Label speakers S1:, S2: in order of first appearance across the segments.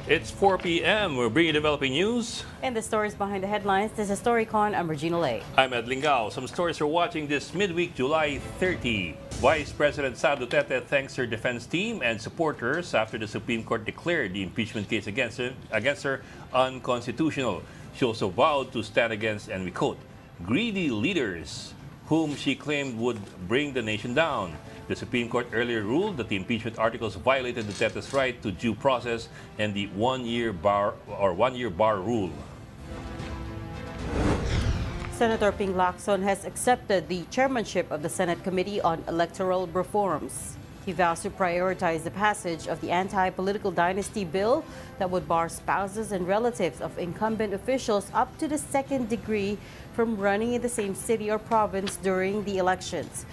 S1: It's 4 p.m. We're bringing developing news.
S2: And the stories behind the headlines. This is Storycon. I'm Regina Lay.
S1: I'm Ed Lingao. Some stories are watching this midweek, July 30. Vice President Sara Duterte thanks her defense team and supporters after the Supreme Court declared the impeachment case against her unconstitutional. She also vowed to stand against, and we quote, greedy leaders whom she claimed would bring the nation down. The Supreme Court earlier ruled that the impeachment articles violated Duterte's right to due process and the one-year bar rule.
S2: Senator Ping Lacson has accepted the chairmanship of the Senate Committee on Electoral Reforms. He vows to prioritize the passage of the anti-political dynasty bill that would bar spouses and relatives of incumbent officials up to the second degree from running in the same city or province during the elections.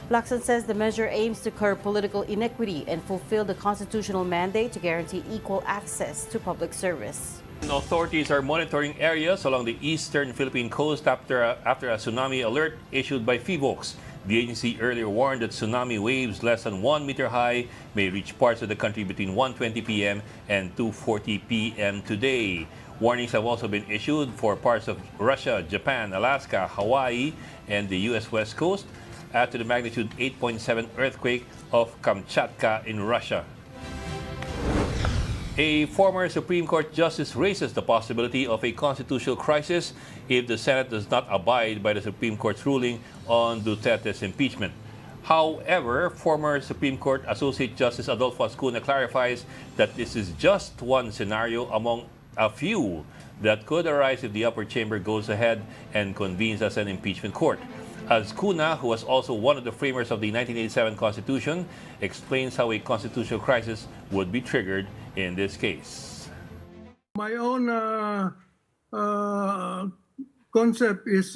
S2: Lacson says the measure aims to curb political inequity and fulfill the constitutional mandate to guarantee equal access to public service.
S1: Authorities are monitoring areas along the eastern Philippine coast after a tsunami alert issued by PHIVOLCS. The agency earlier warned that tsunami waves less than 1 meter high may reach parts of the country between 1:20 p.m. and 2:40 p.m. today. Warnings have also been issued for parts of Russia, Japan, Alaska, Hawaii, and the U.S. West Coast after the magnitude 8.7 earthquake of Kamchatka in Russia. A former Supreme Court justice raises the possibility of a constitutional crisis if the Senate does not abide by the Supreme Court's ruling on Duterte's impeachment. However, former Supreme Court Associate Justice Adolfo Ascuna clarifies that this is just one scenario among a few that could arise if the upper chamber goes ahead and convenes as an impeachment court. Ascuna, who was also one of the framers of the 1987 Constitution, explains how a constitutional crisis would be triggered in this case.
S3: My own concept is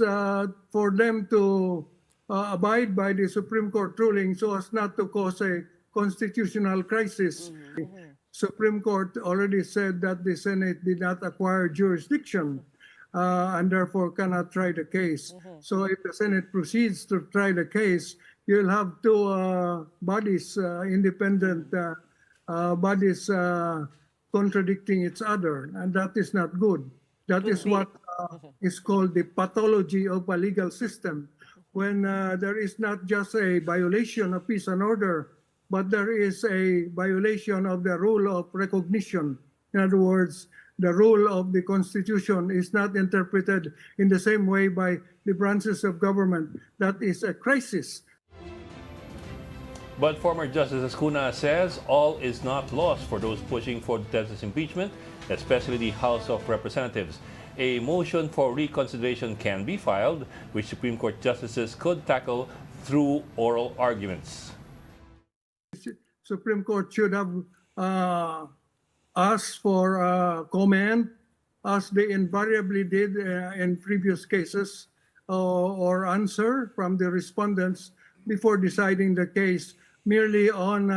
S3: for them to abide by the Supreme Court ruling so as not to cause a constitutional crisis. Supreme Court already said that the Senate did not acquire jurisdiction and therefore cannot try the case. So if the Senate proceeds to try the case, you'll have two bodies, independent bodies contradicting each other, and that is not good. That is what is called the pathology of a legal system, when there is not just a violation of peace and order, but there is a violation of the rule of recognition. In other words, the rule of the Constitution is not interpreted in the same way by the branches of government. That is a crisis.
S1: But former Justice Ascuna says all is not lost for those pushing for Duterte's impeachment, especially the House of Representatives. A motion for reconsideration can be filed, which Supreme Court justices could tackle through oral arguments.
S3: Supreme Court should have asked for comment, as they invariably did in previous cases, or answer from the respondents before deciding the case merely on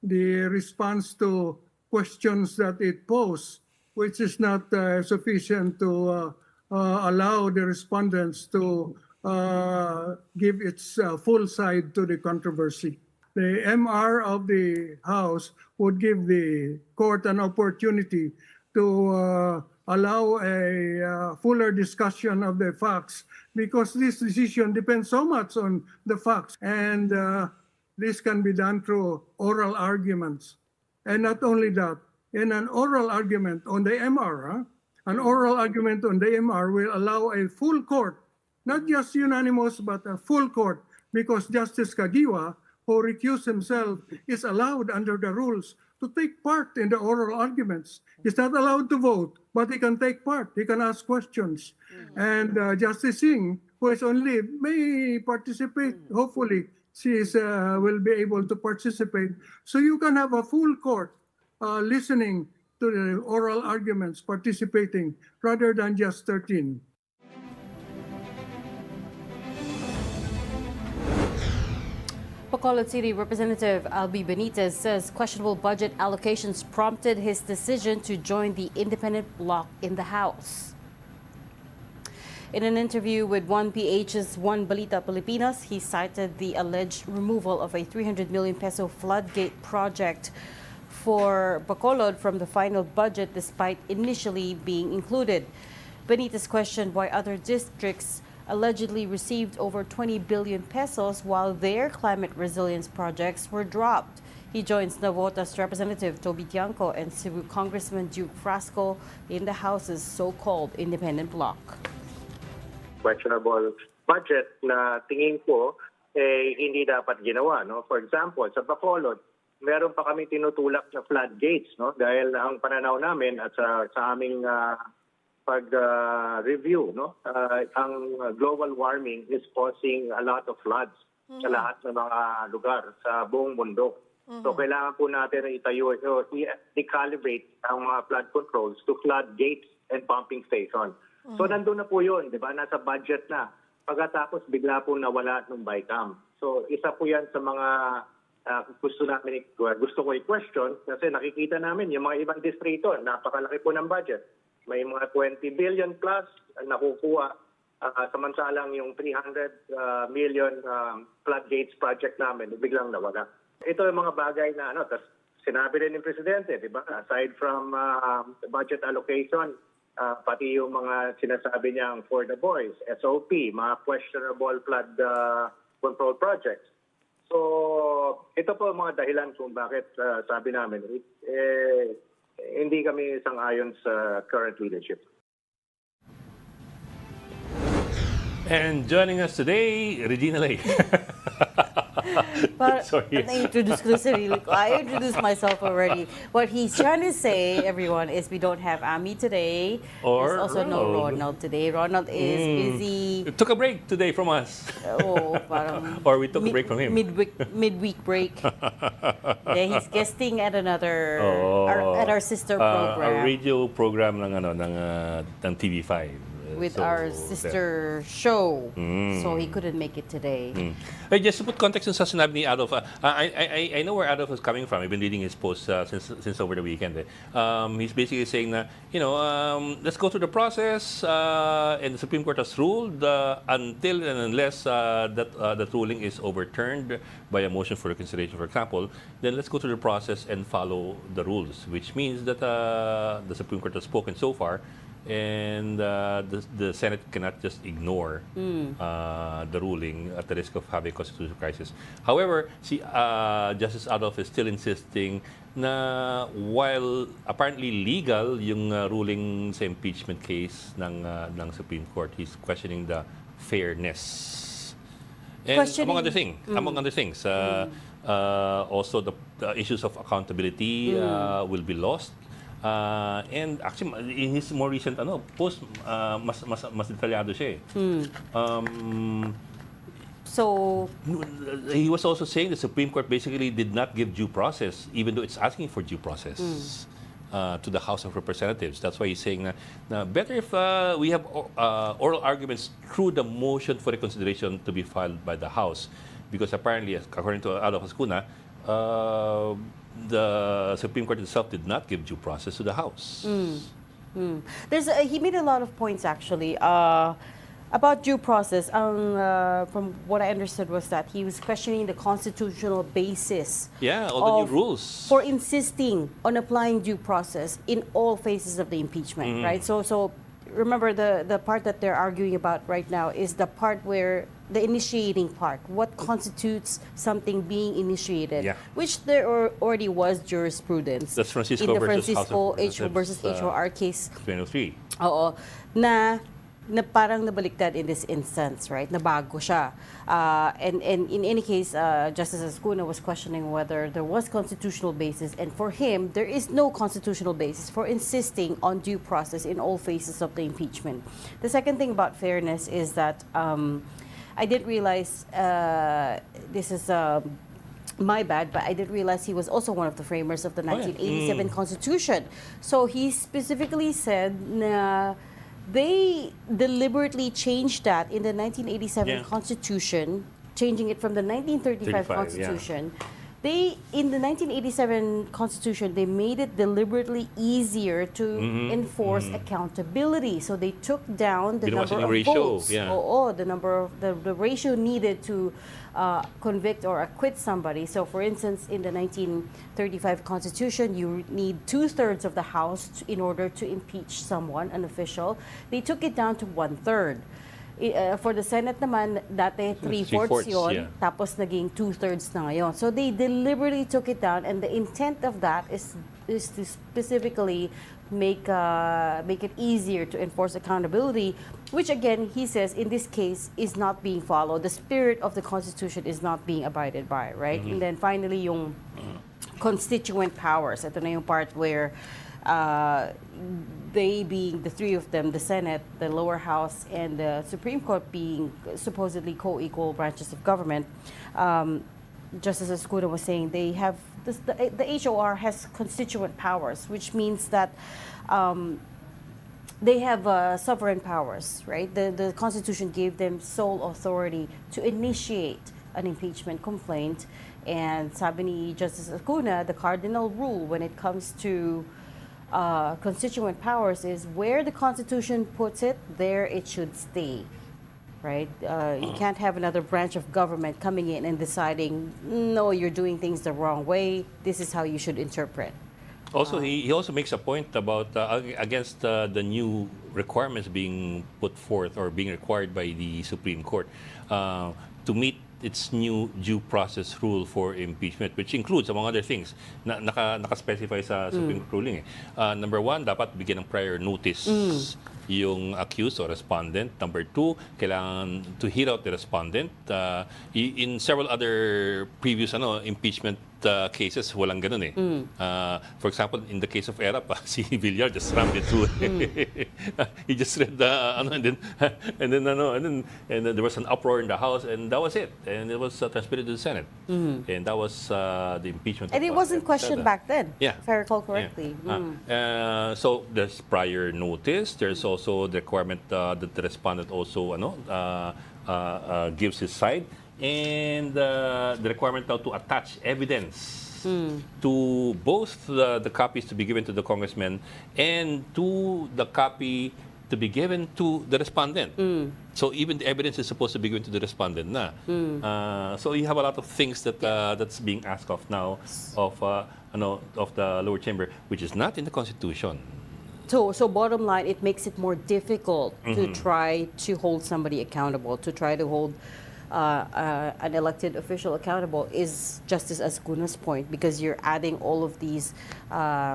S3: the response to questions that it posed, which is not sufficient to allow the respondents to give its full side to the controversy. The MR of the House would give the court an opportunity to allow a fuller discussion of the facts, because this decision depends so much on the facts, and this can be done through oral arguments. And not only that, in an oral argument on the MR, an oral argument on the MR will allow a full court, not just unanimous, but a full court, because Justice Cayosa, who recused himself, is allowed under the rules to take part in the oral arguments. He's not allowed to vote, but he can take part. He can ask questions. And Justice Singh, who is only may participate, hopefully she will be able to participate. So you can have a full court listening to the oral arguments, participating, rather than just 13.
S2: Bacolod City Representative Albi Benitez says questionable budget allocations prompted his decision to join the independent bloc in the House. In an interview with 1PH's One Balita Pilipinas, he cited the alleged removal of a 300 million peso floodgate project for Bacolod from the final budget despite initially being included. Benitez questioned why other districts allegedly received over 20 billion pesos while their climate resilience projects were dropped. He joins Navotas Representative Toby Tiangco and Cebu Congressman Duke Frasco in the House's so-called independent bloc.
S4: Questionable budget na tingin ko hindi dapat ginawa. No? For example, sa Bacolod, meron pa kami tinutulak na floodgates. No? Dahil ang pananaw namin at sa aming pag-review, no? Ang global warming is causing a lot of floods sa lahat ng mga lugar sa buong mundo. So kailangan po natin itayo, i-calibrate ang mga flood controls to flood gates and pumping station. So nandun na po yun, di ba? Nasa budget na. Pagkatapos bigla po nawala ng BICAM. So isa po yan sa mga gusto ko i-question kasi nakikita namin yung mga ibang distrito, napakalaki po ng budget. May mga 20 billion plus nakukuha. Samantalang yung 300 million floodgates project namin, biglang nawala. Ito yung mga bagay na tas sinabi rin ng Presidente, di ba? Aside from budget allocation, pati yung mga sinasabi niyang for the boys, SOP, mga questionable flood control projects. So, ito po mga dahilan kung bakit sabi namin, hindi kami sang-ayon sa current leadership.
S1: And joining us today, Regina Lay. Sorry.
S2: Na-introduce ko na sarili ko. I introduced myself already. What he's trying to say, everyone, is we don't have Ami today.
S1: Or
S2: There's also no Ronald today. Ronald is busy.
S1: It took a break today from us.
S2: Parang
S1: Or we took a break from him.
S2: Midweek break. Yeah, he's guesting at another at our sister program.
S1: A radio program ng TV5.
S2: With our sister show. So he couldn't make it today.
S1: Just to put context sa sinabi ni Adolf, I know where Adolf is coming from. I've been reading his post since over the weekend. He's basically saying that, let's go through the process and the Supreme Court has ruled until and unless that ruling is overturned by a motion for reconsideration, for example, then let's go through the process and follow the rules, which means that the Supreme Court has spoken so far. And the Senate cannot just ignore the ruling at the risk of having a constitutional crisis. However, Justice Adolf is still insisting na while apparently legal yung ruling sa impeachment case ng Supreme Court, he's questioning the fairness. And among other things, also the issues of accountability will be lost. And actually, in his more recent post, mas detalyado siya
S2: So
S1: he was also saying the Supreme Court basically did not give due process, even though it's asking for due process to the House of Representatives. That's why he's saying na better if we have oral arguments through the motion for reconsideration to be filed by the House, because apparently, according to Adolfo Escuna, the Supreme Court itself did not give due process to the House.
S2: He made a lot of points actually about due process. From what I understood was that he was questioning the constitutional basis.
S1: Yeah, all the new rules
S2: for insisting on applying due process in all phases of the impeachment, right? So remember the part that they're arguing about right now is the part where the initiating part, what constitutes something being initiated, which there already was jurisprudence.
S1: That's Francisco
S2: in the
S1: versus
S2: Francisco versus HOR case
S1: 2003.
S2: Oo, na parang nabaliktad in this instance, right? Nabago siya. And in any case, Justice Escuna was questioning whether there was constitutional basis, and for him, there is no constitutional basis for insisting on due process in all phases of the impeachment. The second thing about fairness is that I didn't realize this is my bad, but I didn't realize he was also one of the framers of the 1987 Constitution. So he specifically said na they deliberately changed that in the 1987 Constitution, changing it from the 1935 Constitution In the 1987 Constitution, they made it deliberately easier to enforce accountability. So they took down the
S1: Ginawa
S2: number
S1: silang
S2: of
S1: ratio,
S2: votes.
S1: yeah.
S2: Oo, the number of the ratio needed to convict or acquit somebody. So, for instance, in the 1935 Constitution, you need 2/3 of the House in order to impeach someone, an official. They took it down to 1/3. For the Senate naman, dati 3/4 yun,
S1: yeah.
S2: tapos naging 2/3 na ngayon. So they deliberately took it down, and the intent of that is to specifically make it easier to enforce accountability, which again, he says, in this case, is not being followed. The spirit of the Constitution is not being abided by, right? And then finally, yung constituent powers. Ito na yung part where they being the three of them, the Senate, the lower house, and the Supreme Court being supposedly co-equal branches of government, just as Escudo was saying, they have the HOR has constituent powers, which means that they have sovereign powers, right? The Constitution gave them sole authority to initiate an impeachment complaint, and sabi ni Justice Acuna, the cardinal rule when it comes to constituent powers is where the Constitution puts it, there it should stay, right? You can't have another branch of government coming in and deciding, no, you're doing things the wrong way, this is how you should interpret.
S1: Also, he also makes a point about against the new requirements being put forth or being required by the Supreme Court to meet its new due process rule for impeachment, which includes, among other things, naka-specify sa Supreme Court ruling. Number one, dapat bigyan ng prior notice yung accused or respondent. Number two, kailangan to hear out the respondent. In several other previous impeachment cases, walang ganun eh. For example, in the case of Erap, si Villar just rammed it through. He just read the and then there was an uproar in the House, and that was it. And it was transmitted to the Senate, and that was the impeachment.
S2: And it wasn't questioned back then,
S1: yeah,
S2: if I recall correctly.
S1: Yeah. So there's prior notice. There's also the requirement that the respondent also gives his side. And the requirement now to attach evidence to both the copies to be given to the congressman and to the copy to be given to the respondent. So even the evidence is supposed to be given to the respondent na. So you have a lot of things that that's being asked of now of the lower chamber, which is not in the Constitution.
S2: So bottom line, it makes it more difficult to try to hold somebody accountable, to try to hold an elected official accountable, is Justice Ascuna's point, because you're adding all of these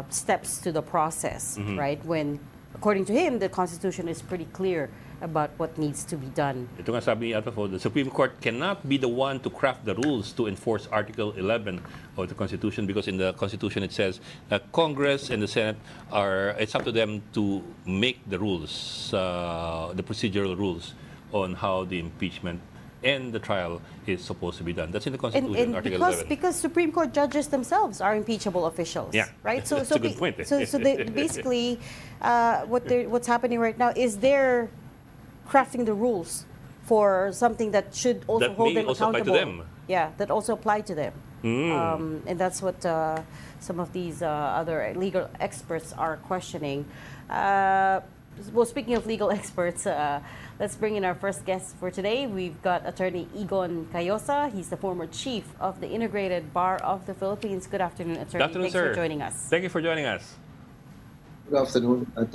S2: steps to the process, right? When, according to him, the Constitution is pretty clear about what needs to be done.
S1: Ito nga sabi ni Atty, the Supreme Court cannot be the one to craft the rules to enforce Article 11 of the Constitution, because in the Constitution it says that Congress and the Senate it's up to them to make the rules, the procedural rules on how the impeachment and the trial is supposed to be done. That's in the Constitution,
S2: And
S1: Article
S2: because
S1: 11.
S2: because Supreme Court judges themselves are impeachable officials,
S1: Yeah.
S2: right?
S1: That's a good point.
S2: So they, basically, what's happening right now is they're crafting the rules for something that should also
S1: That
S2: hold
S1: may
S2: them
S1: also apply to
S2: accountable.
S1: them.
S2: Yeah, that also apply to them. And that's what some of these other legal experts are questioning. Well, speaking of legal experts, let's bring in our first guest for today. We've got Attorney Egon Cayosa. He's the former chief of the Integrated Bar of the Philippines. Good afternoon, Attorney.
S1: Good afternoon,
S2: Thanks
S1: sir.
S2: for joining us.
S1: Thank you for joining us.
S5: Good afternoon at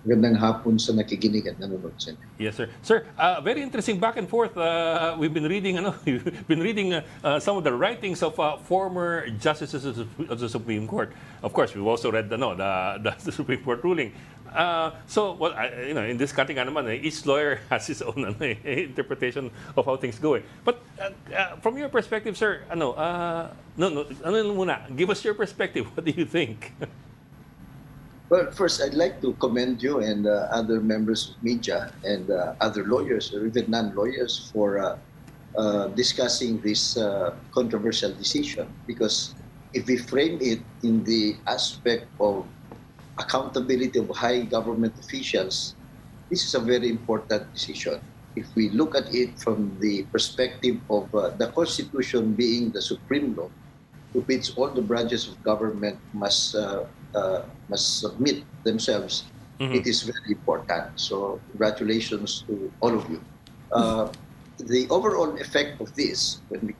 S5: magandang hapon sa nakikinig at nanonood sa inyo.
S1: Yes, sir. Sir, very interesting back and forth. We've been reading, some of the writings of former justices of the Supreme Court. Of course, we've also read the Supreme Court ruling. In this country, each lawyer has his own interpretation of how things go. But from your perspective, sir, give us your perspective. What do you think?
S5: Well, first, I'd like to commend you and other members of media and other lawyers or even non-lawyers for discussing this controversial decision. Because if we frame it in the aspect of accountability of high government officials, this is a very important decision. If we look at it from the perspective of the Constitution being the supreme law, to which all the branches of government must submit themselves, it is very important. So congratulations to all of you. The overall effect of this, when we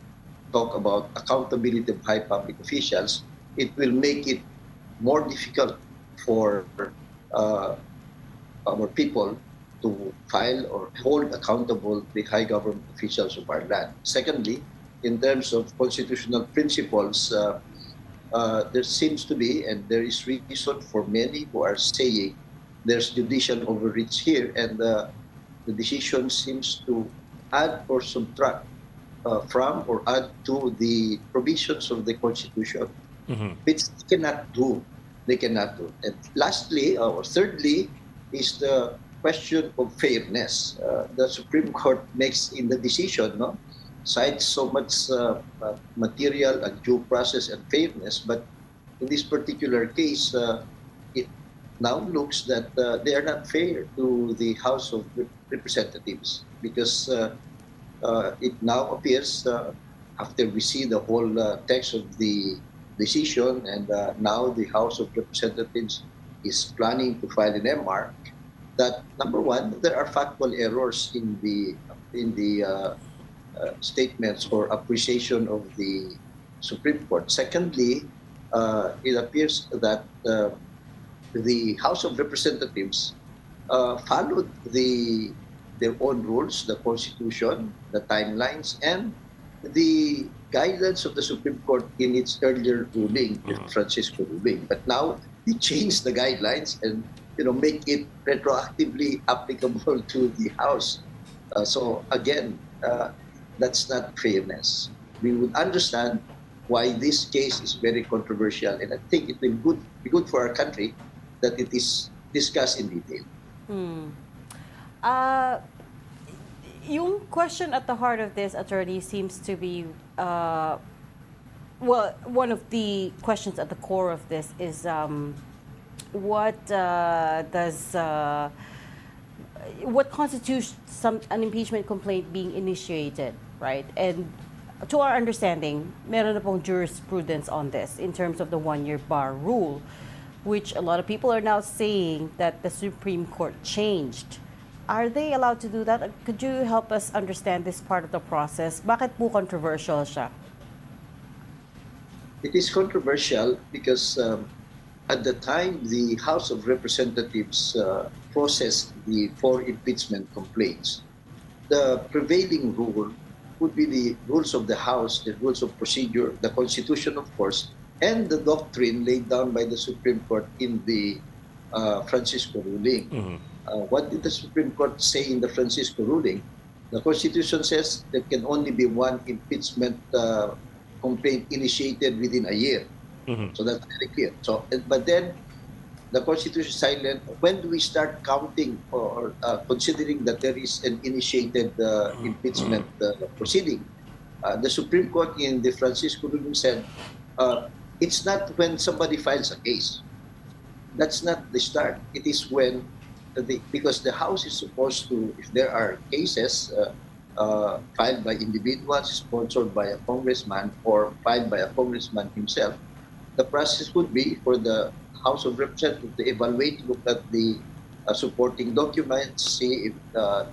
S5: talk about accountability of high public officials, it will make it more difficult for our people to file or hold accountable the high government officials of our land. Secondly, in terms of constitutional principles, there seems to be, and there is reason for many who are saying there's judicial overreach here, and the decision seems to add or subtract from or add to the provisions of the Constitution, which they cannot do. They cannot do. And lastly, or thirdly, is the question of fairness. The Supreme Court makes in the decision, cites so much material and due process and fairness, but in this particular case, it now looks that they are not fair to the House of Representatives, because it now appears, after we see the whole text of the decision, and now the House of Representatives is planning to file an MR, that number one, there are factual errors in the statements or appreciation of the Supreme Court. Secondly, it appears that the House of Representatives followed their own rules, the Constitution, the timelines, and the guidance of the Supreme Court in its earlier ruling, the Francisco ruling. But now they changed the guidelines and make it retroactively applicable to the House. So again, that's not fairness. We would understand why this case is very controversial, and I think it will be good for our country that it is discussed in detail.
S2: Yung question at the heart of this, attorney, seems to be, one of the questions at the core of this is what constitutes an impeachment complaint being initiated, right? And to our understanding, meron na pong jurisprudence on this in terms of the one-year bar rule, which a lot of people are now saying that the Supreme Court changed. Are they allowed to do that? Could you help us understand this part of the process? Bakit po controversial siya?
S5: It is controversial because at the time the House of Representatives processed the 4 impeachment complaints, the prevailing rule would be the rules of the House, the rules of procedure, the Constitution, of course, and the doctrine laid down by the Supreme Court in the Francisco ruling. What did the Supreme Court say in the Francisco ruling? The Constitution says there can only be one impeachment complaint initiated within a year. So that's very clear. So, but then the Constitution is silent. When do we start counting or considering that there is an initiated impeachment proceeding? The Supreme Court in the Francisco ruling said it's not when somebody files a case. That's not the start. It is when because the House is supposed to, if there are cases filed by individuals, sponsored by a congressman, or filed by a congressman himself, the process would be for the House of Representatives to evaluate, look at the supporting documents, see if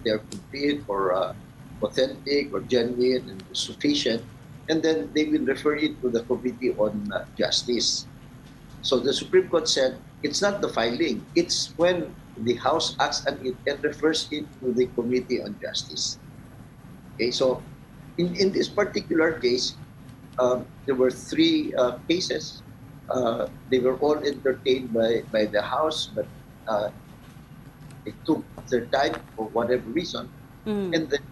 S5: they're complete or authentic or genuine and sufficient, and then they will refer it to the Committee on Justice. So the Supreme Court said it's not the filing, it's when the House acts on it and refers it to the Committee on Justice. Okay, so in this particular case, there were 3 cases. They were all entertained by the House, but it took their time for whatever reason. And then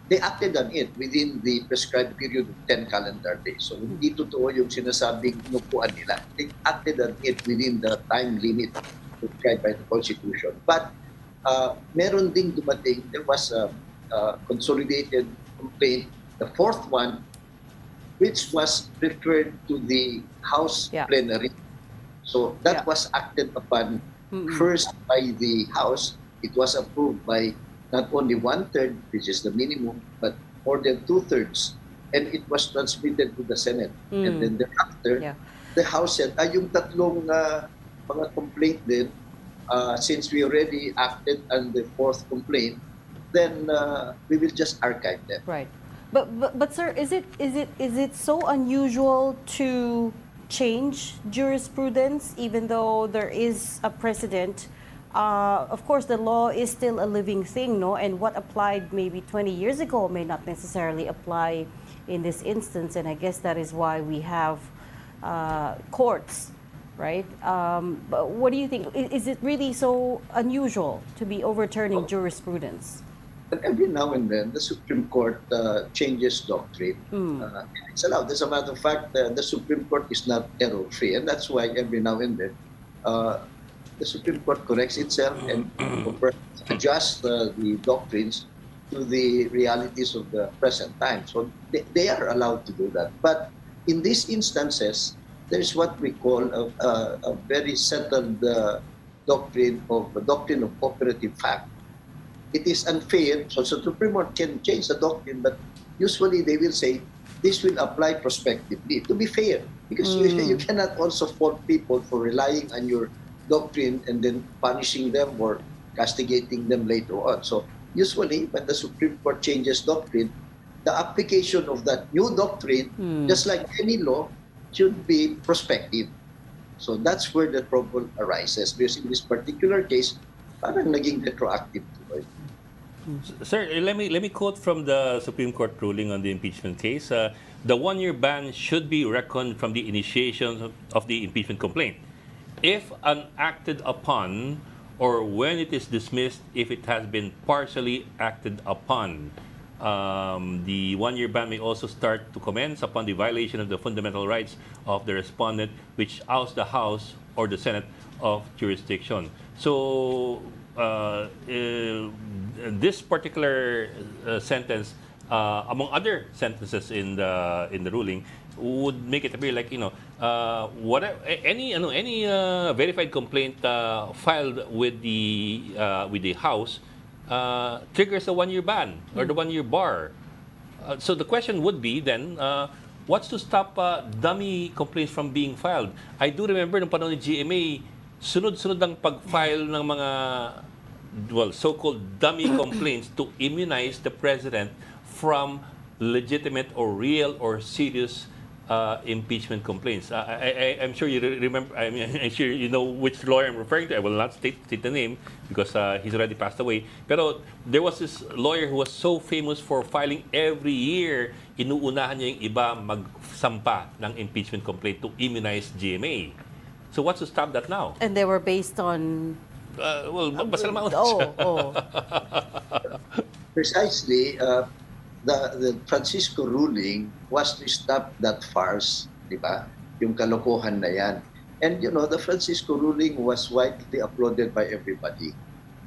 S5: they acted on it within the prescribed period of 10 calendar days. So hindi totoo yung sinasabing inupuan nila. They acted on it within the time limit prescribed by the Constitution. But meron ding dumating, there was a consolidated complaint, the 4th one, which was referred to the House plenary. So that was acted upon first by the House. It was approved by not only 1/3, which is the minimum, but more than 2/3 and it was transmitted to the Senate. And then thereafter,
S2: Yeah.
S5: the House said, yung tatlong mga complaint din, since we already acted on the fourth complaint, then we will just archive them.
S2: Right. But sir, is it so unusual to change jurisprudence even though there is a precedent? Of course, the law is still a living thing, no? And what applied maybe 20 years ago may not necessarily apply in this instance. And I guess that is why we have courts, right? But what do you think? Is it really so unusual to be overturning jurisprudence?
S5: And every now and then, the Supreme Court changes doctrine. It's allowed. As a matter of fact, the Supreme Court is not error-free, and that's why every now and then, the Supreme Court corrects itself and adjusts the doctrines to the realities of the present time. So they are allowed to do that. But in these instances, there's what we call a very settled doctrine of operative fact. It is unfair, so the Supreme Court can change the doctrine, but usually they will say this will apply prospectively to be fair, because you cannot also fault people for relying on your doctrine and then punishing them or castigating them later on. So usually when the Supreme Court changes doctrine, the application of that new doctrine, just like any law, should be prospective. So that's where the trouble arises, because in this particular case, parang naging retroactive to it.
S1: Sir, let me quote from the Supreme Court ruling on the impeachment case. The one-year ban should be reckoned from the initiation of the impeachment complaint. If unacted upon, or when it is dismissed if it has been partially acted upon. The one-year ban may also start to commence upon the violation of the fundamental rights of the respondent, which outs the House or the Senate of jurisdiction. So, this particular sentence, among other sentences in the ruling, would make it appear like, any verified complaint filed with the House triggers a one-year ban or the one-year bar. So the question would be then, what's to stop dummy complaints from being filed? I do remember nung panahon ni GMA, sunod-sunod ang pag-file ng mga so-called dummy complaints to immunize the president from legitimate or real or serious impeachment complaints. I'm sure you remember. I mean, I'm sure you know which lawyer I'm referring to. I will not state the name because he's already passed away. Pero there was this lawyer who was so famous for filing every year. Inuunahan niya yung iba magsampa ng impeachment complaint to immunize GMA. So what's to stop that now?
S2: And they were based on...
S1: basta naman.
S5: Precisely, the Francisco ruling was to stop that farce, di ba? Yung kalokohan na yan. And the Francisco ruling was widely applauded by everybody.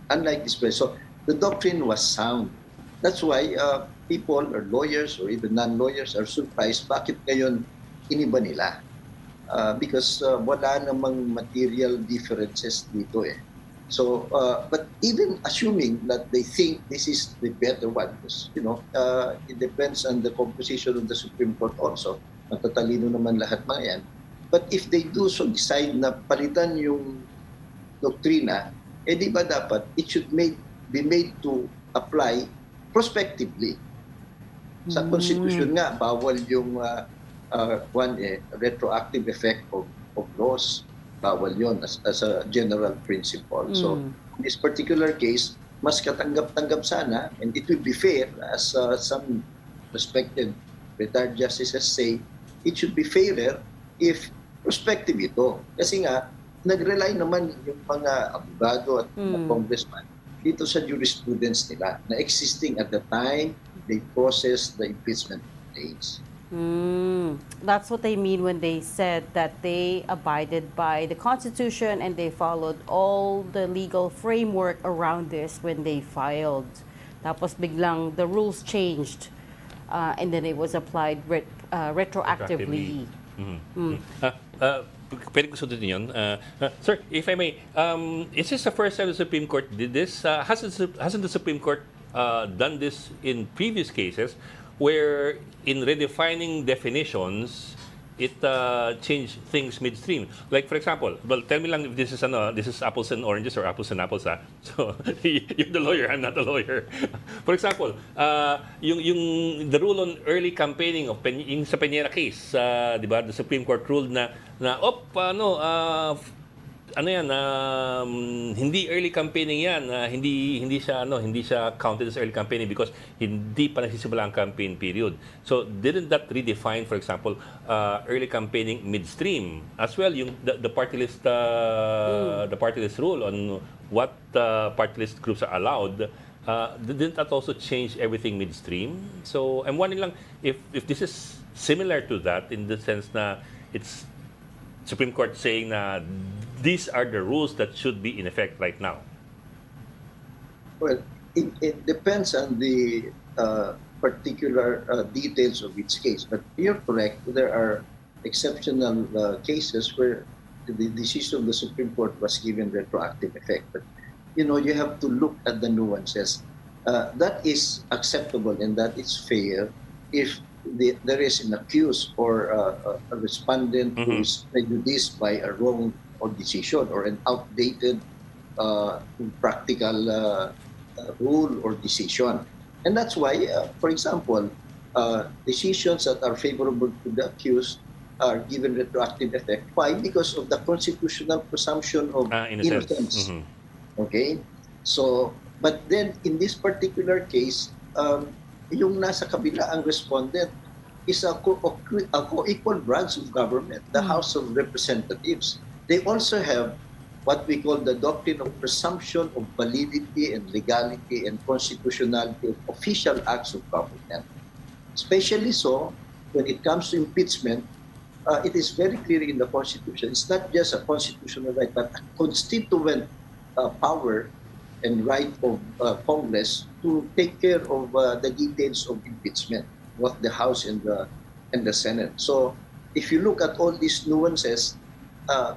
S5: Unlike this place. So the doctrine was sound. That's why people or lawyers or even non-lawyers are surprised bakit ngayon iniba nila. Because wala namang material differences dito eh. So, but even assuming that they think this is the better one, because, it depends on the composition of the Supreme Court also. Matatalino naman lahat mga yan. But if they do so decide na palitan yung doktrina, di ba dapat it should be made to apply prospectively. Sa Constitution nga, bawal yung retroactive effect of laws. Bawal yun as a general principle. So, in this particular case, mas katanggap-tanggap sana, and it will be fair, as some respected retired justices say, it should be fairer if prospective ito. Kasi nga, nag-rely naman yung mga abogado at mga congressman dito sa jurisprudence nila na existing at the time they process the impeachment claims.
S2: That's what they mean when they said that they abided by the Constitution and they followed all the legal framework around this when they filed. Tapos biglang the rules changed and then it was applied retroactively.
S1: Pwede ko sundin yun. Sir, if I may, is this the first time the Supreme Court did this? Hasn't the Supreme Court done this in previous cases where in redefining definitions, it changed things midstream. Like for example, well, tell me lang if this is apples and oranges or apples and apples, ha? So you're the lawyer, I'm not the lawyer. For example, yung the rule on early campaigning of yung sa Peñera case, di ba? The Supreme Court ruled na hindi early campaigning yan, hindi siya counted as early campaigning because hindi pa nagsisimula ang campaign period. So didn't that redefine, for example, early campaigning midstream as well, yung the party list rule on what party list groups are allowed? Didn't that also change everything midstream? So I'm wondering lang if this is similar to that in the sense na it's Supreme Court saying na these are the rules that should be in effect right now.
S5: Well, it depends on the particular details of each case. But you're correct, there are exceptional cases where the decision of the Supreme Court was given retroactive effect. But, you have to look at the nuances. That is acceptable and that is fair if there is an accused or a respondent who is prejudiced by a wrong or decision or an outdated practical rule or decision. And that's why, for example, decisions that are favorable to the accused are given retroactive effect. Why? Because of the constitutional presumption of innocence. Okay? So, but then in this particular case, yung nasa kabila ang respondent is a co-equal branch of government, the House of Representatives. They also have what we call the doctrine of presumption of validity and legality and constitutionality of official acts of government. Especially so, when it comes to impeachment, it is very clear in the Constitution. It's not just a constitutional right, but a constituent power and right of Congress to take care of the details of impeachment, what the House and the Senate. So, if you look at all these nuances,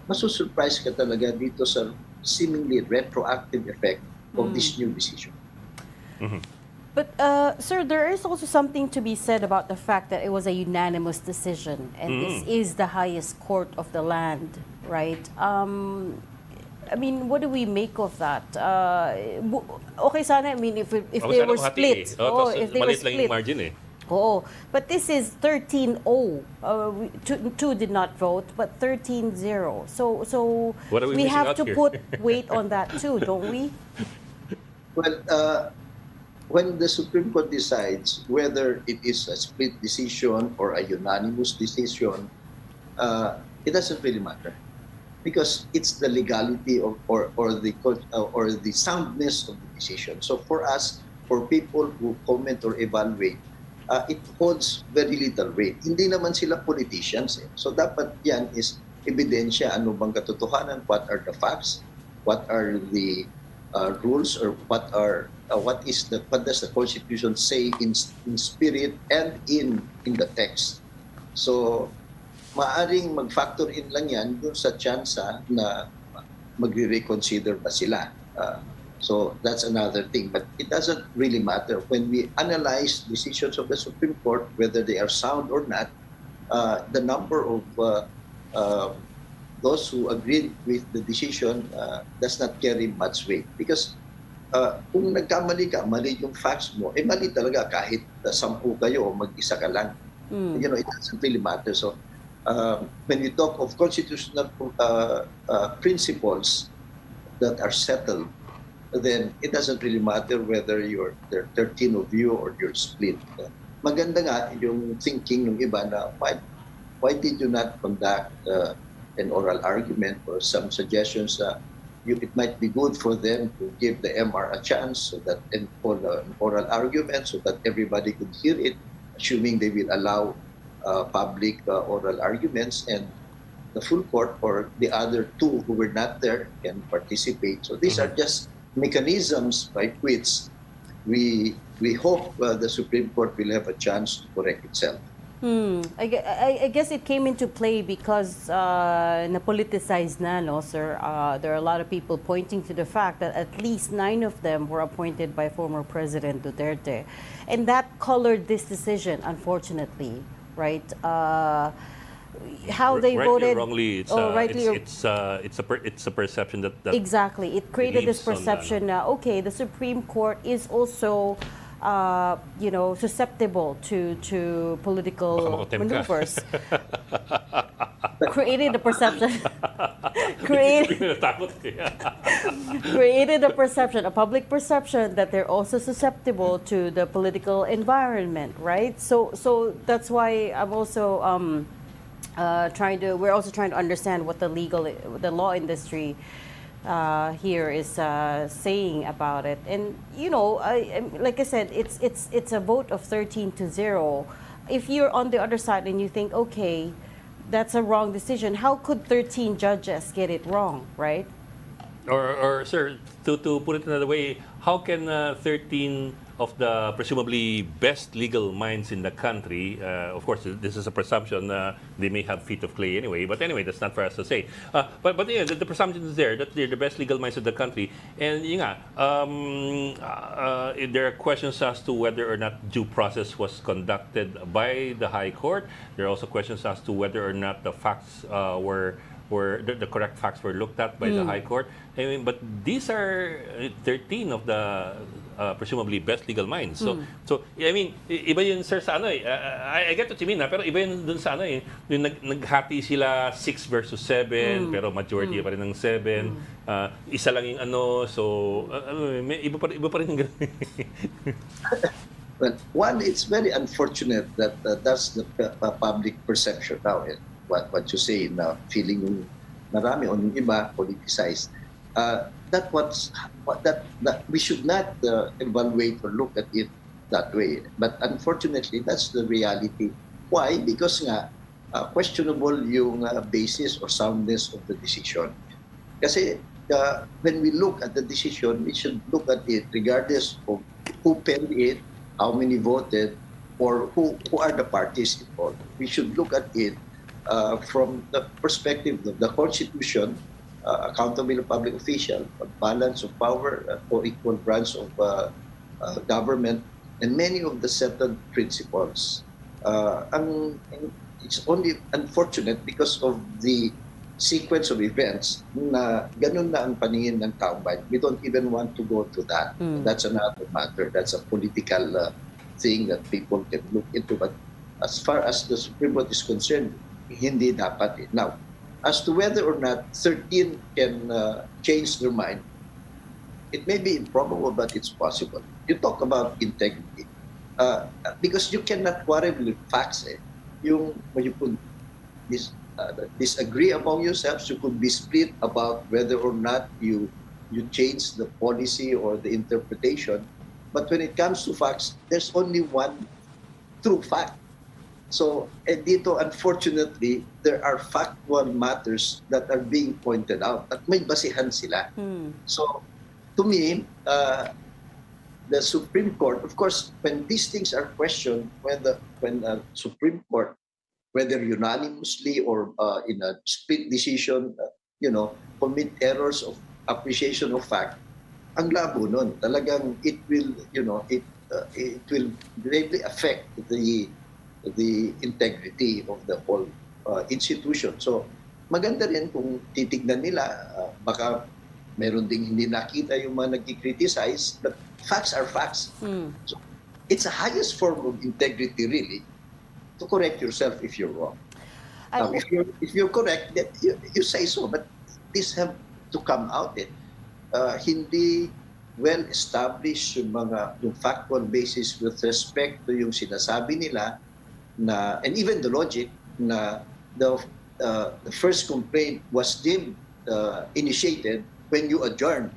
S5: masusurprise ka talaga dito sa seemingly retroactive effect of this new decision.
S2: But, sir, there is also something to be said about the fact that it was a unanimous decision, and this is the highest court of the land, right? I mean, what do we make of that? Okay sana, I mean, if they were split.
S1: If they were split. Lang yung margin eh.
S2: Oh, but this is 13-0. Two did not vote, but 13-0. So we have to put weight on that too, don't we?
S5: Well, when the Supreme Court decides whether it is a split decision or a unanimous decision, it doesn't really matter, because it's the legality of or the soundness of the decision. So for us, for people who comment or evaluate, it holds very little weight. Hindi naman sila politicians. So dapat yan is ebidensya, ano bang katotohanan, what are the facts, what are the rules, or what does the Constitution say in spirit and in the text. So maaring mag-factor in lang yan dun sa tsansa na magre-reconsider ba sila. So that's another thing. But it doesn't really matter. When we analyze decisions of the Supreme Court, whether they are sound or not, the number of those who agreed with the decision does not carry much weight. Because kung nagkamali ka, mali yung facts mo, mali talaga kahit 10 kayo o mag-isa ka lang. It doesn't really matter. So when we talk of constitutional principles that are settled, then it doesn't really matter whether there are 13 of you or you're split. Maganda nga yung thinking ng iba na why did you not conduct an oral argument or some suggestions that it might be good for them to give the MR a chance so that and hold an oral argument so that everybody could hear it, assuming they will allow public oral arguments, and the full court or the other two who were not there can participate. So these are just mechanisms by which we hope the Supreme Court will have a chance to correct itself.
S2: I guess it came into play because na-politicized na, no, sir? There are a lot of people pointing to the fact that at least 9 of them were appointed by former President Duterte. And that colored this decision, unfortunately, right? How they
S1: rightly
S2: voted...
S1: or wrongly, it's a perception that
S2: exactly. It created this
S1: believes on
S2: perception na, okay, the Supreme Court is also... susceptible to political
S1: Baka makotem ka.
S2: maneuvers. Created the perception. created,
S1: Takot kaya.
S2: created a perception, a public perception that they're also susceptible to the political environment, right? So that's why I'm also we're also trying to understand what the law industry here is saying about it. And like I said, it's a vote of 13-0. If you're on the other side and you think, okay, that's a wrong decision, how could 13 judges get it wrong, right?
S1: Or sir, to put it another way, how can 13 of the presumably best legal minds in the country, of course, this is a presumption, they may have feet of clay anyway, but anyway, that's not for us to say. But yeah, the presumption is there that they're the best legal minds of the country. And there are questions as to whether or not due process was conducted by the High Court. There are also questions as to whether or not the facts were the correct facts were looked at by the High Court. I mean, but these are 13 of the presumably best legal minds. So I mean, iba yun, sir, sa ano eh. I get what you mean, pero iba yun dun sa ano eh. Yung naghati sila 6 versus 7, pero majority pa rin ng 7. Isa lang yung ano, so iba pa rin yung ganun.
S5: Well, one, it's very unfortunate that that's the public perception now. And what you say na feeling yung marami o yung iba politicized. That we should not evaluate or look at it that way. But unfortunately, that's the reality. Why? Because nga questionable yung basis or soundness of the decision. Kasi when we look at the decision, we should look at it regardless of who penned it, how many voted, or who are the parties involved. We should look at it from the perspective of the Constitution, accountable public official, balance of power, or equal branch of government, and many of the settled principles. It's only unfortunate because of the sequence of events na ganun na ang paningin ng taong bayan. We don't even want to go to that. That's another matter. That's a political thing that people can look into. But as far as the Supreme Court is concerned, hindi dapat. Now, as to whether or not 13 can change their mind, it may be improbable, but it's possible. You talk about integrity. Because you cannot quarrel with facts. You could disagree among yourselves, you could be split about whether or not you change the policy or the interpretation. But when it comes to facts, there's only one true fact. So, dito, unfortunately, there are factual matters that are being pointed out at may basihan sila. So, to me, the Supreme Court, of course, when these things are questioned, when the Supreme Court, whether unanimously or in a split decision, commit errors of appreciation of fact, ang labo nun. Talagang it will greatly affect the integrity of the whole institution. So, maganda rin kung titignan nila, baka meron ding hindi nakita yung mga nagki-criticize, but facts are facts. So, it's the highest form of integrity, really, to correct yourself if you're wrong. Now, if you're correct, then you say so, but this have to come out. Hindi well established yung factual basis with respect to yung sinasabi nila na, and even the logic na the first complaint was deemed initiated when you adjourn.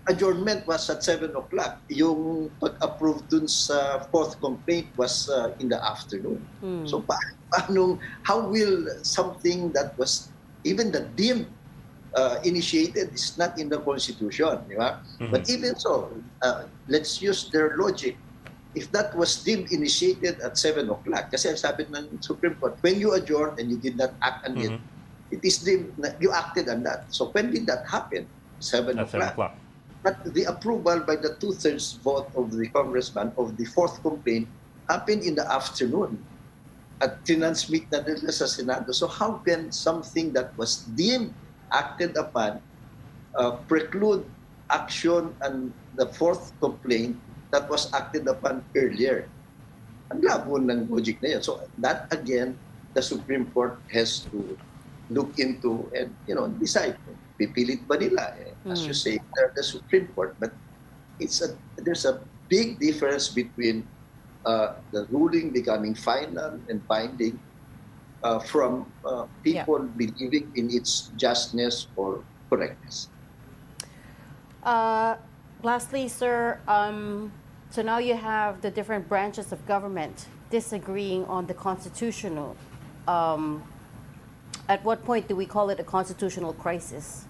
S5: Adjournment was at 7 o'clock. Yung pag-approve dun sa fourth complaint was in the afternoon. So how will something that was even the deemed initiated is not in the Constitution, di ba? But even so, let's use their logic. if that was deemed initiated at 7 o'clock, kasi sabi ng Supreme Court, when you adjourn and you did not act on it, it is deemed na you acted on that. So when did that happen? 7
S1: At 7
S5: o'clock.
S1: o'clock.
S5: But the approval by the two-thirds vote of the congressman of the fourth complaint happened in the afternoon at transmit na nila sa Senado. So how can something that was deemed acted upon preclude action on the fourth complaint that was acted upon earlier? Ang labo ng logic na yan. So that again, the Supreme Court has to look into and decide. Pipilit ba nila? As you say, they're the Supreme Court, but there's a big difference between the ruling becoming final and binding from people believing in its justness or correctness.
S2: Lastly, sir, so now you have the different branches of government disagreeing on the constitutional. At what point do we call it a constitutional crisis?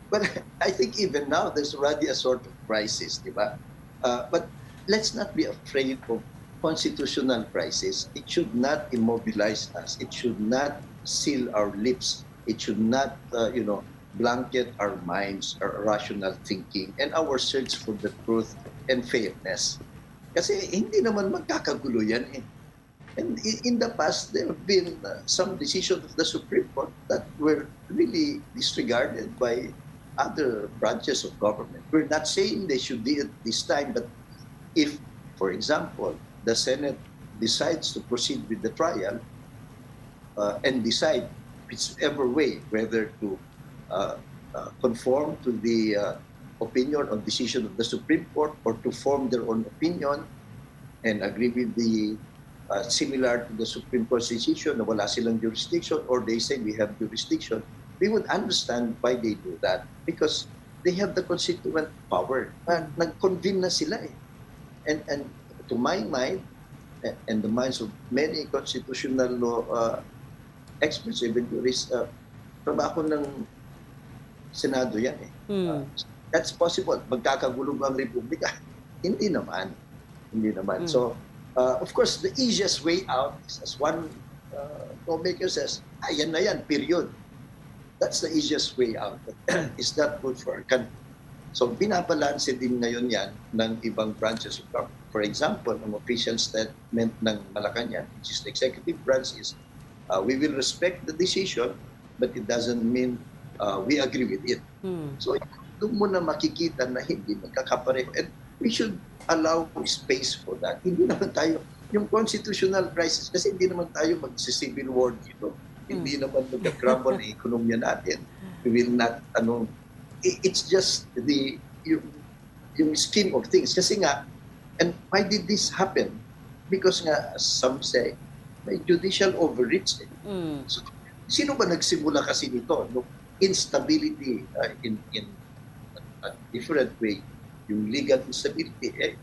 S5: But I think even now there's already a sort of crisis, di ba? But let's not be afraid of constitutional crisis. It should not immobilize us. It should not seal our lips. It should not, blanket our minds, our rational thinking, and our search for the truth and fairness. Kasi hindi naman magkakagulo yan eh. And in the past, there have been some decisions of the Supreme Court that were really disregarded by other branches of government. We're not saying they should do it this time, but if, for example, the Senate decides to proceed with the trial and decide whichever way, whether to conform to the opinion or decision of the Supreme Court or to form their own opinion and agree with the similar to the Supreme Court's decision na wala silang jurisdiction, or they say we have jurisdiction, we would understand why they do that, because they have the constituent power. Nag-convene na sila eh. And to my mind, and the minds of many constitutional law experts, even jurists, trabaho ng Senado yan eh. That's possible. Magkakagulo ba ang Republika? Hindi naman. So, of course, the easiest way out is, as one lawmaker says, ayan na yan, period. That's the easiest way out. Is that good for our country? So, binabalanse din ngayon yan ng ibang branches of government. For example, ang official statement ng Malacanang, which is the executive branch, is we will respect the decision, but it doesn't mean we agree with it. So, doon mo na makikita na hindi magkakapareho. And we should allow space for that. Hindi naman tayo, yung constitutional crisis, kasi hindi naman tayo mag-civil war dito. Hindi naman mag-crumble ang ekonomiya natin. We will not, it's just yung scheme of things. Kasi nga, and why did this happen? Because nga, some say, may judicial overreach. So, sino ba nagsimula kasi nito? No? Instability in a different way. Yung legal instability.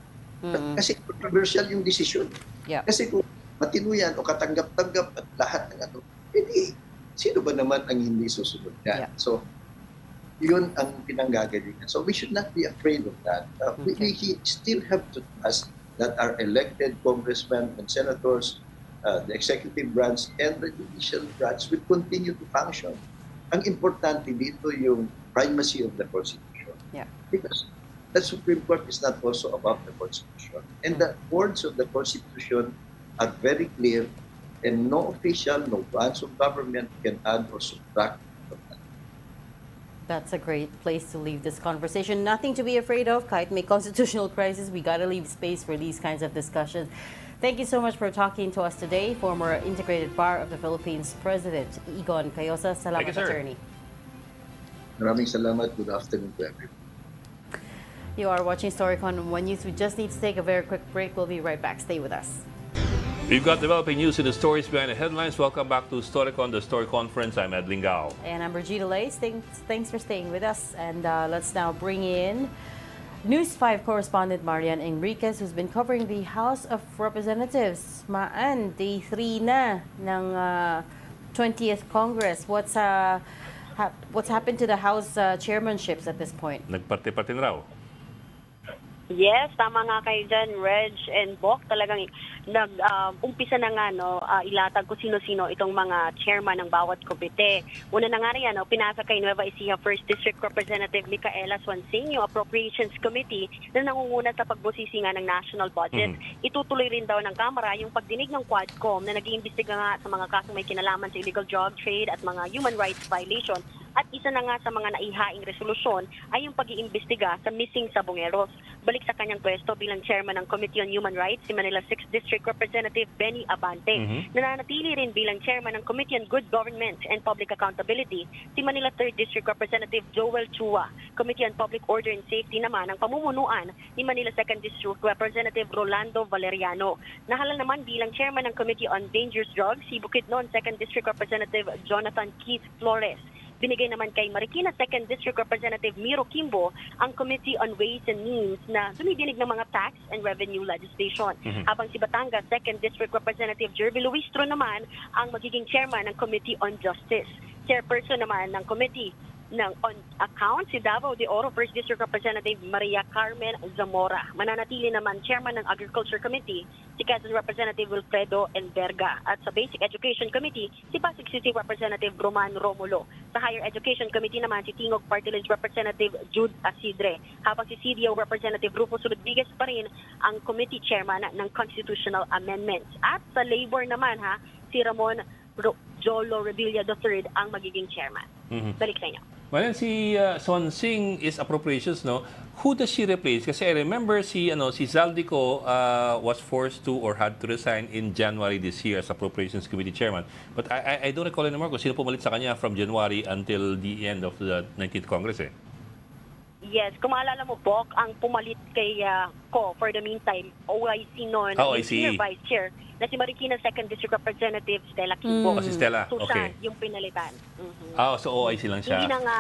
S5: Kasi controversial yung decision. Kasi kung matino yan o katanggap-tanggap at lahat ng hindi, sino ba naman ang hindi susunod yan? So, yun ang pinanggagalingan. So, we should not be afraid of that. We still have to trust that our elected congressmen and senators, the executive branch and the judicial branch will continue to function. Ang importante dito yung primacy of the Constitution. Because the Supreme Court is not also above the Constitution. And the words of the Constitution are very clear, and no official, no branch of government can add or subtract from that.
S2: That's a great place to leave this conversation. Nothing to be afraid of. Kahit may constitutional crisis, we gotta leave space for these kinds of discussions. Thank you so much for talking to us today, former Integrated Bar of the Philippines President Egon Cayosa. Salamat, Attorney.
S5: Maraming salamat. Good afternoon to everyone.
S2: You are watching Storycon on One News. We just need to take a very quick break. We'll be right back. Stay with us.
S1: We've got developing news in the stories behind the headlines. Welcome back to Storycon, the Story Conference. I'm Ed Lingao.
S2: And I'm Regina Lays. Thanks for staying with us. And let's now bring in News 5 correspondent Marian Enriquez, who's been covering the House of Representatives. Maan, day 3 na ng 20th Congress. What's happened to the House chairmanships at this point?
S1: Nagparte-parte na raw.
S6: Yes, tama nga kayo dyan, Reg and Bok. Talagang umpisa na nga ilatag kung sino-sino itong mga chairman ng bawat komite. Una na nga rin pinasa kay Nueva Ecija 1st District Representative Micaela Swansing yung Appropriations Committee na nangunguna sa pagbusisi nga ng national budget. Itutuloy rin daw ng Kamara yung pagdinig ng Quadcom na nag-iimbestiga nga sa mga kasong may kinalaman sa illegal drug trade at mga human rights violation. At isa na nga sa mga naihaing resolusyon ay yung pag-iimbestiga sa missing sabongeros. Balik sa kanyang pwesto bilang chairman ng Committee on Human Rights, si Manila 6th District Representative Benny Abante. Nananatili rin bilang chairman ng Committee on Good Government and Public Accountability, si Manila 3rd District Representative Joel Chua. Committee on Public Order and Safety naman ang pamumunuan ni Manila 2nd District Representative Rolando Valeriano. Nahalal naman bilang chairman ng Committee on Dangerous Drugs, si Bukidnon 2nd District Representative Jonathan Keith Flores. Binigay naman kay Marikina 2nd District Representative Miro Kimbo ang Committee on Ways and Means na dumidinig ng mga tax and revenue legislation. Habang si Batangas 2nd District Representative Jervy Luistro naman ang magiging chairman ng Committee on Justice. Chairperson naman ng Committee on Accounts si Davao de Oro 1st District Representative Maria Carmen Zamora. Mananatili naman chairman ng Agriculture Committee si Quezon Representative Wilfredo Enverga. At sa Basic Education Committee si Pasig City Representative Roman Romulo. Sa Higher Education Committee naman si Tingog Party List Representative Jude Asidre. Habang si CDO Representative Rufus Rodriguez pa rin ang committee chairman ng Constitutional Amendments. At sa Labor naman si Ramon Jolo Revilla III ang magiging chairman. Balik sa inyo.
S1: Well, si Swansing is appropriations, no? Who does she replace? Kasi I remember si Zaldico was forced to or had to resign in January this year as Appropriations Committee Chairman. But I don't recall anymore kung sino pumalit sa kanya from January until the end of the 19th Congress, eh.
S6: Yes, kung maalala mo, Bok, ang pumalit kay ko for the meantime, OIC noon, Senior Vice Chair, na si Marikina 2nd District Representative Stella Kimbo.
S1: Si Stella,
S6: So
S1: okay.
S6: siya yung pinalitan.
S1: So OIC lang siya.
S6: Hindi na nga,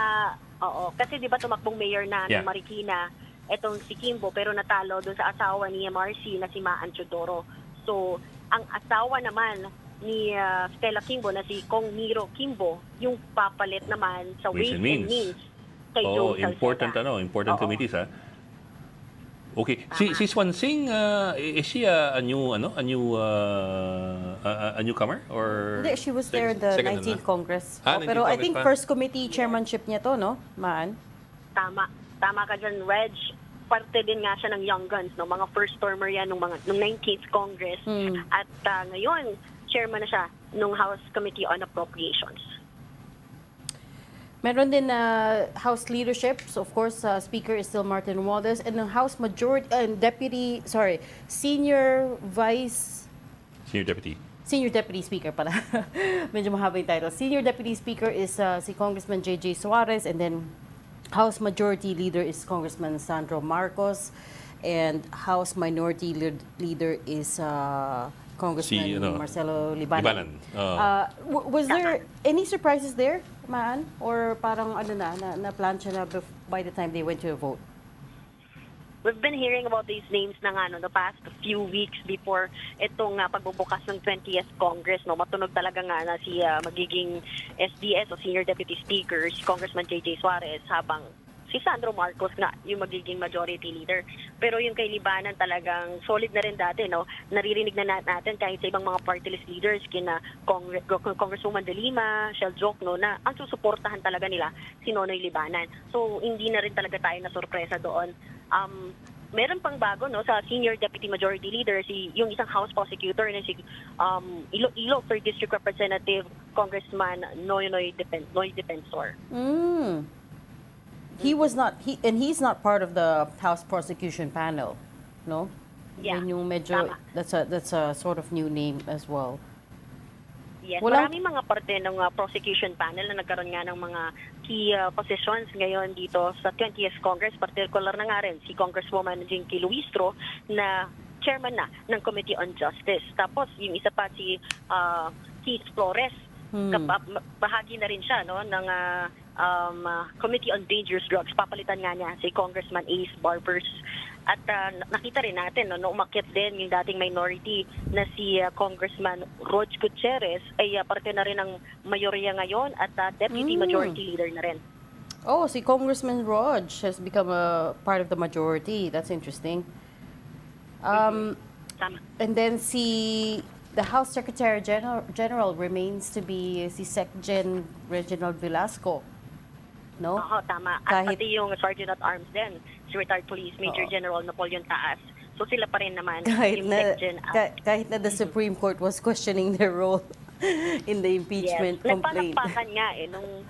S6: kasi di ba tumakbong mayor na ng Marikina, etong si Kimbo, pero natalo doon sa asawa ni MRC na si Maan Chodoro. So, ang asawa naman ni Stella Kimbo na si Kong Miro Kimbo, yung papalit naman sa Ways and Means.
S1: Important important committees, Okay. Si Swansing, is she a newcomer or
S2: Hindi, she was there in the 19th Congress. Pero I think first committee chairmanship niya to, no? Maan?
S6: Tama ka dyan, Reg. Parte din nga siya ng Young Guns, no? Mga first termer yan nung 19th Congress. At ngayon, chairman na siya nung House Committee on Appropriations.
S2: Meron din House leadership. So of course, Speaker is still Martin Romualdez, and the House Majority Senior Deputy Speaker pala. Medyo mahaba yung title. Senior Deputy Speaker is si Congressman J.J. Suarez, and then House Majority Leader is Congressman Sandro Marcos, and House Minority Leader is Congressman Marcelo Libanan. Was there any surprises there, Maan? Or parang na-plancha na by the time they went to a vote?
S6: We've been hearing about these names na the past few weeks before itong pagbubukas ng 20th Congress. No? Matunog talaga na si magiging SDS o Senior Deputy Speaker, si Congressman J.J. Suarez, habang si Sandro Marcos nga yung magiging majority leader. Pero yung kay Libanan talagang solid na rin dati, no? Naririnig na natin kahit sa ibang mga party list leaders, kina Congresswoman De Lima, Shell Jokno, na ang susuportahan talaga nila si Nonoy Libanan. So hindi na rin talaga tayo na sorpresa doon. Meron pang bago sa Senior Deputy Majority Leader, yung isang House Prosecutor na si Iloilo 3rd District Representative Congressman Noynoy Defensor.
S2: He's not part of the House prosecution panel, no?
S6: Yeah.
S2: Yung medyo, that's a sort of new name as well.
S6: Yes, maraming mga parte ng prosecution panel na nagkaroon nga ng mga key positions ngayon dito sa 20th Congress. Particular na nga rin si Congresswoman Jinky Luistro na chairman na ng Committee on Justice. Tapos yung isa pa si Keith Flores, bahagi na rin siya ng Committee on Dangerous Drugs. Papalitan nga niya si Congressman Ace Barbers. At nakita rin natin, umakyat din yung dating minority na si Congressman Rog Gutierrez ay parte na rin ng mayorya ngayon at Deputy Majority Leader na rin.
S2: Oh, si Congressman Rog has become a part of the majority. That's interesting.
S6: Tama.
S2: And then the House Secretary General remains to be si Secgen Reginald Velasco. No?
S6: Oo, tama. At
S2: Kahit-
S6: pati yung Sergeant at Arms din, si retired Police Major General Napoleon Taas. So sila pa rin naman yung Secgen.
S2: Kahit na the Supreme Court was questioning their role in the impeachment complaint.
S6: Nagpalakpakan nga nung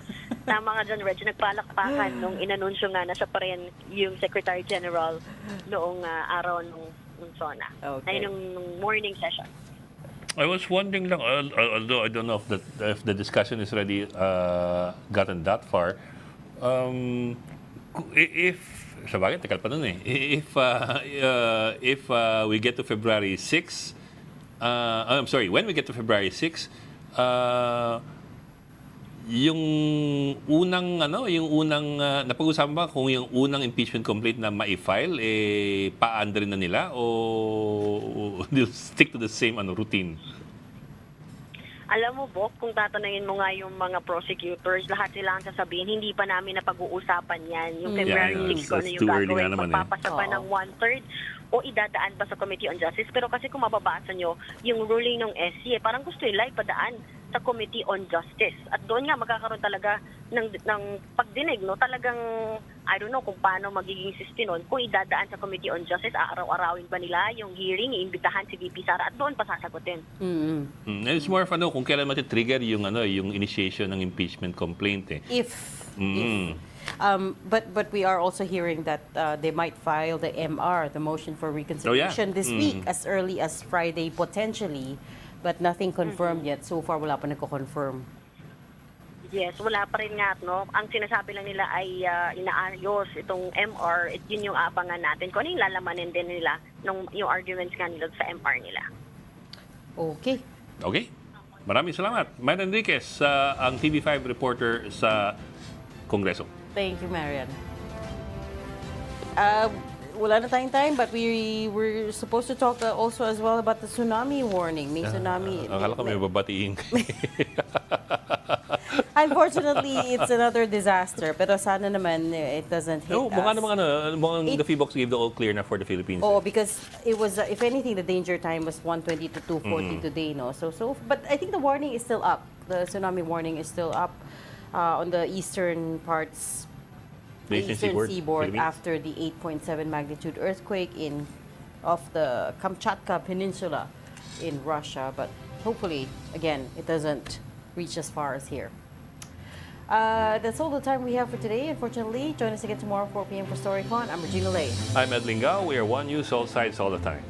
S6: tama nga dyan, Reg, nagpalakpakan nung inanunsyo nga na siya pa rin yung Secretary General noong araw nung SONA.
S2: Okay.
S6: Ay, nung morning session.
S1: I was wondering lang, although I don't know if the discussion is already gotten that far, if sa bagay, takal pa nun eh. If we get to February 6, I'm sorry, when we get to February 6, yung unang napag-usapan ba kung yung unang impeachment complaint na ma-file paandrin na nila o they'll stick to the same routine?
S6: Alam mo, Bok, kung tatanungin mo nga yung mga prosecutors, lahat sila ang sasabihin, hindi pa namin napag-uusapan yan. Yung February
S1: Yeah,
S6: 6 ko na
S1: it's
S6: yung
S1: too early nga
S6: gagawin,
S1: naman
S6: magpapasa pa
S2: Oo.
S6: ng 1/3 o idadaan pa sa Committee on Justice. Pero kasi kung mababasa nyo, yung ruling ng SC, parang gusto nila ipadaan sa Committee on Justice. At doon nga magkakaroon talaga ng pagdinig, no? Talagang, I don't know kung paano magiging system nun. Kung idadaan sa Committee on Justice, aaraw-arawin ba nila yung hearing, iimbitahan si VP Sara at doon pa sasagutin.
S1: It's more of kung kailan mati-trigger yung yung initiation ng impeachment complaint eh.
S2: If. But we are also hearing that they might file the MR, the motion for reconsideration, this week, as early as Friday potentially, but nothing confirmed yet. So far, wala pa nagko-confirm.
S6: Yes, wala pa rin nga, no? Ang sinasabi lang nila ay inaayos itong MR, yun yung abangan natin. Kung ano yung lalamanin din nila, yung arguments nga nila sa MR nila.
S2: Okay.
S1: Okay. Maraming salamat. Mike Enriquez, ang TV5 reporter sa Kongreso.
S2: Thank you, Marian. Wala na tayong time, but we were supposed to talk also as well about the tsunami warning. May tsunami.
S1: Akala ko may babatiin.
S2: Unfortunately, it's another disaster. Pero sana naman it doesn't hit us.
S1: Mukhang the PBOX gave the all clear na for the Philippines.
S2: Oh, because it was, if anything, the danger time was 1:20 to 2:40 today, no? But I think the warning is still up. The tsunami warning is still up on the eastern parts, the eastern seaboard after the 8.7 magnitude earthquake off the Kamchatka Peninsula in Russia. But hopefully, again, it doesn't reach as far as here. That's all the time we have for today, unfortunately. Join us again tomorrow, 4 p.m. for Storycon. I'm Regina Lay.
S1: I'm Ed Lingao. We are One News, all sides, all the time.